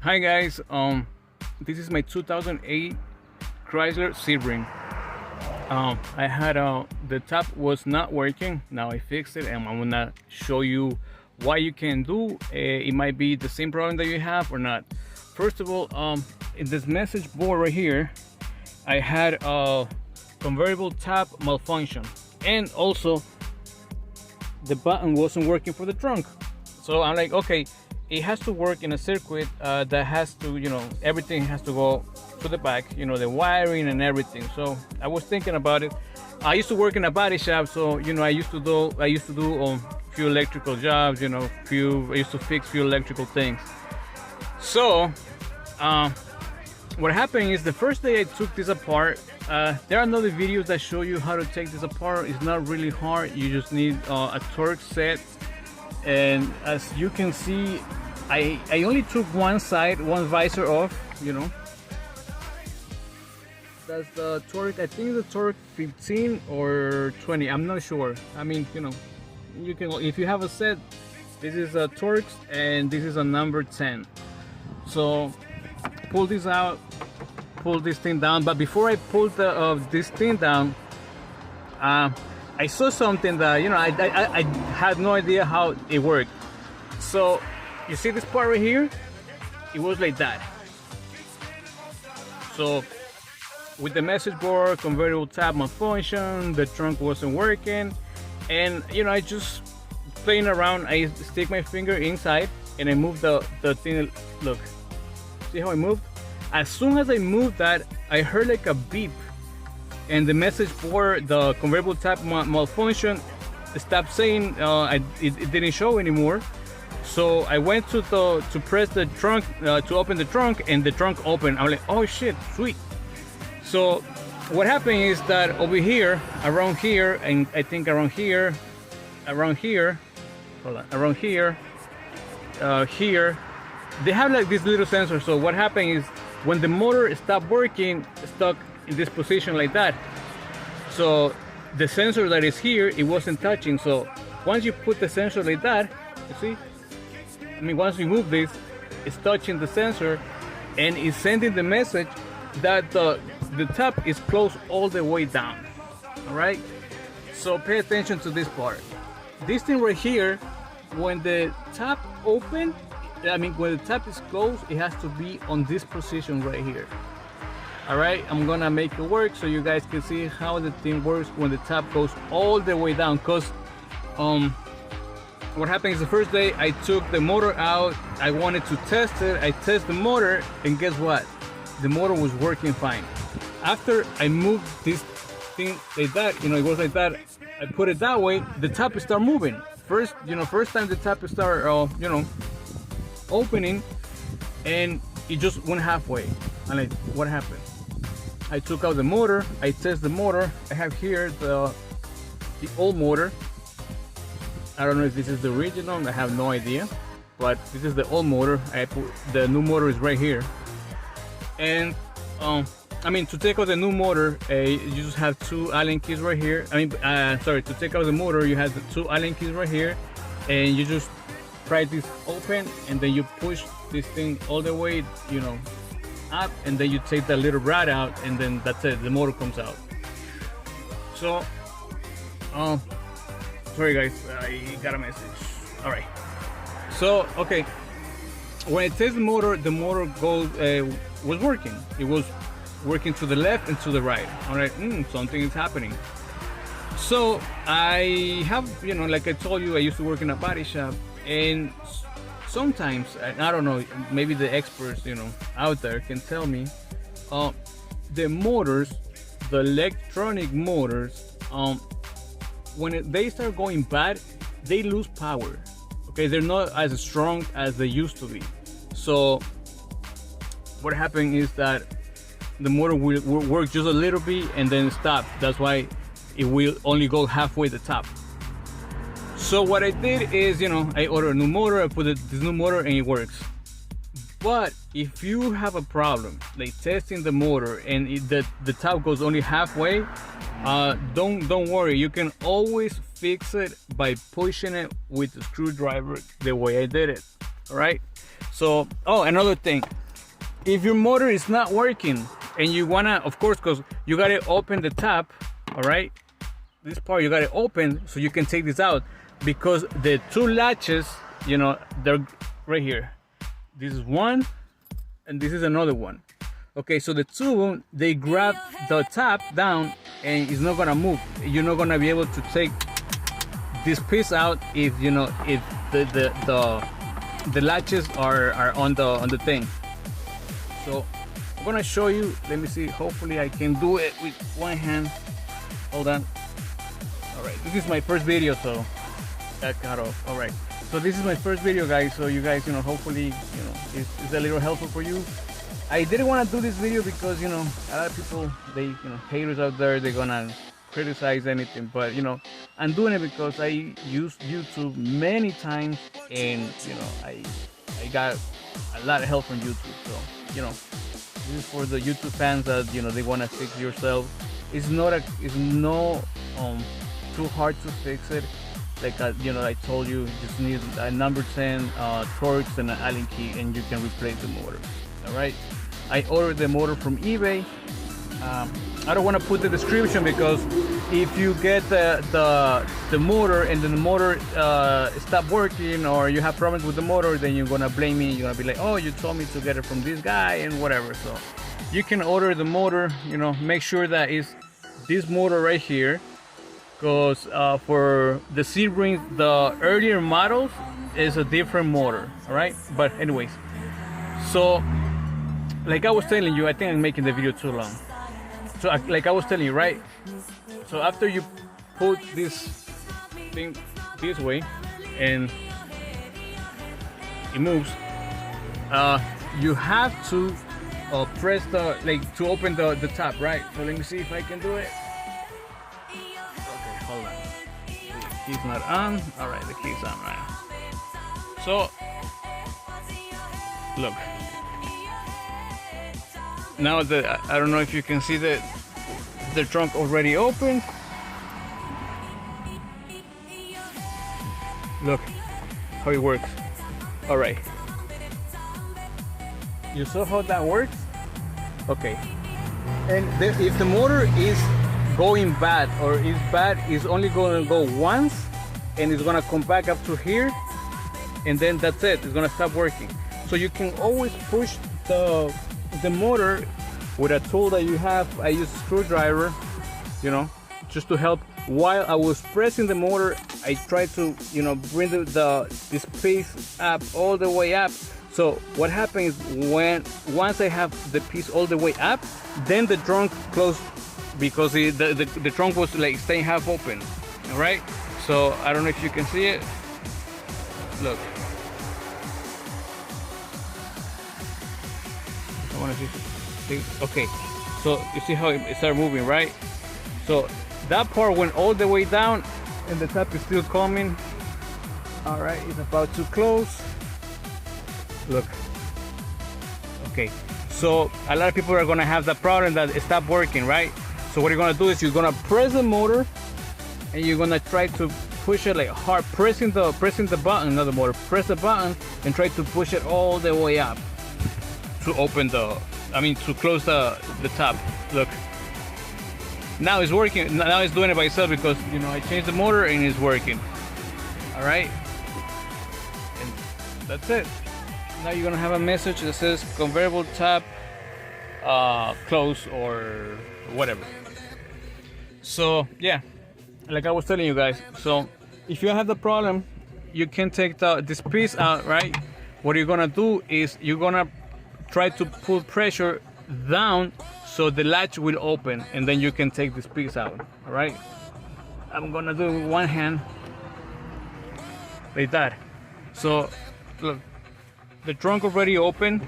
Hi guys, this is my 2008 Chrysler Sebring. I had the top was not working. Now I fixed it, and I'm gonna show you what you can do. It might be the same problem that you have or not. First of all, in this message board right here, I had a convertible top malfunction, and also the button wasn't working for the trunk. So I'm like, okay, it has to work in a circuit that has to, everything has to go to the back, the wiring and everything. So I was thinking about it. I used to work in a body shop, so I used to do few electrical jobs, I used to fix few electrical things. So what happened is the first day I took this apart, there are other videos that show you how to take this apart. It's not really hard. You just need a torque set, and as you can see, I only took one side, one visor off. That's the torque. I think the torque 15 or 20, I'm not sure. I mean, you can, if you have a set, this is a torque and this is a number 10. So pull this out, pull this thing down. But before I pulled this thing down, I saw something that I had no idea how it worked. So you see this part right here, it was like that. So with the message board, convertible top malfunction, the trunk wasn't working, and I just playing around. I stick my finger inside and I move the thing. Look, see how I moved? As soon as I moved that, I heard like a beep, and the message board, the convertible top malfunction, stopped saying. It didn't show anymore. So I went to press the trunk to open the trunk, and the trunk opened. I'm like, oh shit, sweet. So what happened is that over here, around here, and I think around here, hold on, around here, here, they have like this little sensor. So what happened is when the motor stopped working, stuck in this position like that. So the sensor that is here, it wasn't touching. So once you put the sensor like that, you see, I mean, once you move this, it's touching the sensor and it's sending the message that the top is closed all the way down. All right, so pay attention to this part. This thing right here, when the top open, when the top is closed, it has to be on this position right here. All right, I'm gonna make it work so you guys can see how the thing works when the top goes all the way down. Because what happened is the first day I took the motor out, I wanted to test it. I test the motor, and guess what? The motor was working fine. After I moved this thing like that, it was like that, I put it that way, the top started moving. First time the top started, opening, and it just went halfway. I'm like, what happened? I took out the motor, I test the motor. I have here the old motor. I don't know if this is the original, I have no idea, but this is the old motor. I put the new motor is right here. And to take out the new motor, you just have two Allen keys right here. To take out the motor, you have the two Allen keys right here, and you just pry this open, and then you push this thing all the way, up, and then you take that little rod out, and then that's it. The motor comes out. So, sorry guys, I got a message. All right. So, okay. When it says the motor goes was working. It was working to the left and to the right. All right, something is happening. So I have, like I told you, I used to work in a body shop, and sometimes, I don't know, maybe the experts, out there can tell me, the motors, the electronic motors, when they start going bad, they lose power. Okay, they're not as strong as they used to be. So what happened is that the motor will work just a little bit and then stop. That's why it will only go halfway the top. So what I did is, I ordered a new motor, I put this new motor, and it works. But if you have a problem, like testing the motor, and the top goes only halfway, don't worry. You can always fix it by pushing it with the screwdriver the way I did it. All right. So, oh, another thing, if your motor is not working and you wanna, of course, because you gotta open the top, all right, this part you gotta open so you can take this out, because the two latches, you know, they're right here. This is one and this is another one. Okay, so the two of them, they grab the top down and it's not gonna move. You're not gonna be able to take this piece out if, you know, if the latches are on the thing. So I'm gonna show you. Let me see. Hopefully I can do it with one hand. Hold on. All right, this is my first video, so that got off. All right, so this is my first video, guys. So you guys, you know, hopefully, you know, it's a little helpful for you. I didn't want to do this video because, you know, a lot of people, they, you know, haters out there, they're gonna criticize anything, but, you know, I'm doing it because I used YouTube many times, and, you know, I got a lot of help from YouTube. So, you know, this is for the YouTube fans that, you know, they want to fix yourself. It's no too hard to fix it. Like, you know, I told you, just need a number 10 Torx and an Allen key, and you can replace the motor. All right, I ordered the motor from eBay. I don't want to put the description, because if you get the motor and then the motor stop working, or you have problems with the motor, then you're gonna blame me. You're gonna be like, oh, you told me to get it from this guy and whatever. So you can order the motor, you know, make sure that it's this motor right here, because for the Sebring, the earlier models is a different motor. All right, but anyways, so like I was telling you, I think I'm making the video too long. So like I was telling you, right? So after you put this thing this way and it moves, you have to press the, like, to open the top, right? So let me see if I can do it. Okay, hold on. The key's not on. All right, the key's on right now. So look. Now I don't know if you can see the trunk already open. Look how it works. All right, you saw how that works? Okay, and if the motor is going bad, or is bad, it's only going to go once, and it's going to come back up to here, and then that's it. It's going to stop working. So you can always push the motor with a tool that you have. I use a screwdriver, you know, just to help. While I was pressing the motor, I tried to, you know, bring this piece up, all the way up. So what happens once I have the piece all the way up, then the trunk closed, because the trunk was like staying half open. All right, so I don't know if you can see it. Look, I want to see. Okay, so you see how it started moving, right? So that part went all the way down, and the top is still coming. All right, it's about to close. Look. Okay, so a lot of people are gonna have the problem that it stopped working, right? So what you're gonna do is you're gonna press the motor, and you're gonna try to push it like hard, pressing the button, not the motor. Press the button and try to push it all the way up to open to close the top. Look, now it's working. Now it's doing it by itself, because, you know, I changed the motor and it's working. All right, and that's it. Now you're gonna have a message that says convertible top close or whatever. So yeah, like I was telling you guys, so if you have the problem, you can take this piece out, right? What you're gonna do is you're gonna try to put pressure down so the latch will open, and then you can take this piece out. All right, I'm gonna do it with one hand like that. So look, the trunk already open,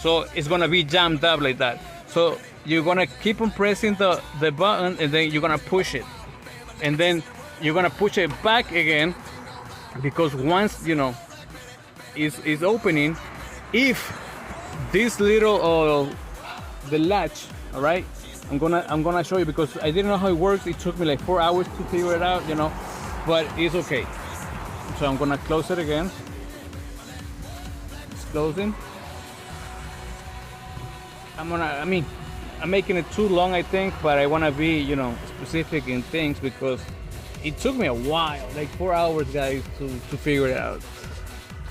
so it's gonna be jammed up like that. So you're gonna keep on pressing the button, and then you're gonna push it, and then you're gonna push it back again, because once, you know, is opening, if this little the latch, all right, I'm gonna show you, because I didn't know how it works. It took me like 4 hours to figure it out, you know, but it's okay. So I'm gonna close it again. closing. I'm making it too long, I think, but I want to be, you know, specific in things because it took me a while, like 4 hours, guys, to figure it out.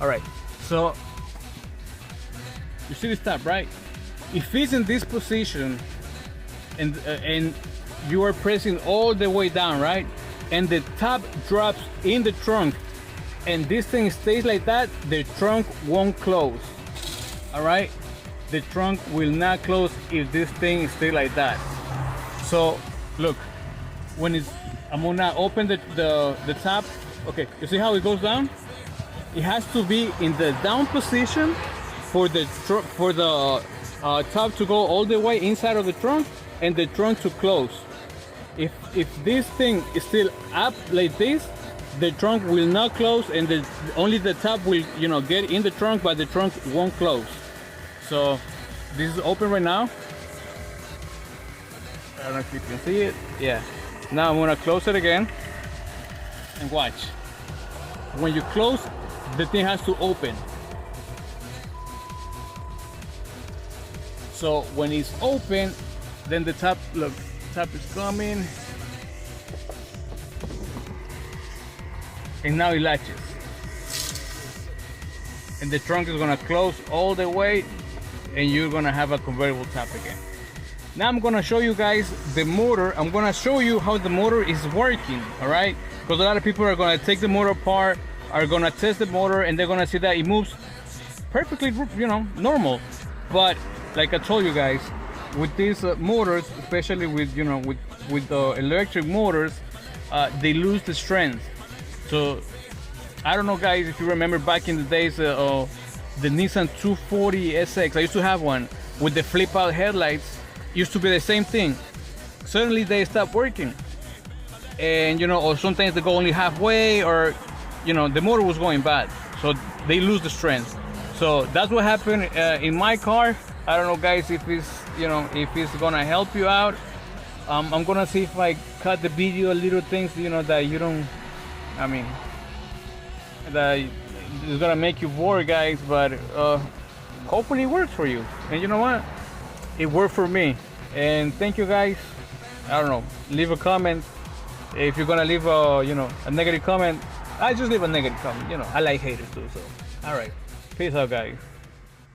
All right, so you see this tab, right? If it's in this position and you are pressing all the way down, right? And the tab drops in the trunk and this thing stays like that, the trunk won't close. All right, the trunk will not close if this thing stays like that. So look, when it's, I'm gonna open the tab. Okay, you see how it goes down? It has to be in the down position for the tab to go all the way inside of the trunk and the trunk to close. If this thing is still up like this, the trunk will not close and only the tab will, you know, get in the trunk, but the trunk won't close. So this is open right now. I don't know if you can see it. Yeah. Now I'm gonna close it again and watch. When you close, the thing has to open. So when it's open, then the tab, look, tab is coming. And now it latches. And the trunk is gonna close all the way and you're gonna have a convertible tab again. Now I'm gonna show you guys the motor. I'm gonna show you how the motor is working, all right? Because a lot of people are gonna take the motor apart, are gonna test the motor, and they're gonna see that it moves perfectly, you know, normal. But like I told you guys, with these motors, especially with, you know, with the electric motors, they lose the strength. So I don't know, guys, if you remember back in the days of the Nissan 240 SX, I used to have one with the flip out headlights. Used to be the same thing. Suddenly they stop working, and you know, or sometimes they go only halfway, or you know, the motor was going bad, so they lose the strength. So that's what happened in my car. I don't know, guys, if it's, you know, if it's gonna help you out. I'm gonna see if I cut the video, little things, you know, that you don't, I mean, that is gonna make you bored, guys, but hopefully it works for you. And you know what, it worked for me. And thank you, guys. I don't know, leave a comment if you're gonna leave a, you know, a negative comment. I just leave a negative comment, you know, I like haters too. So all right, peace out, guys.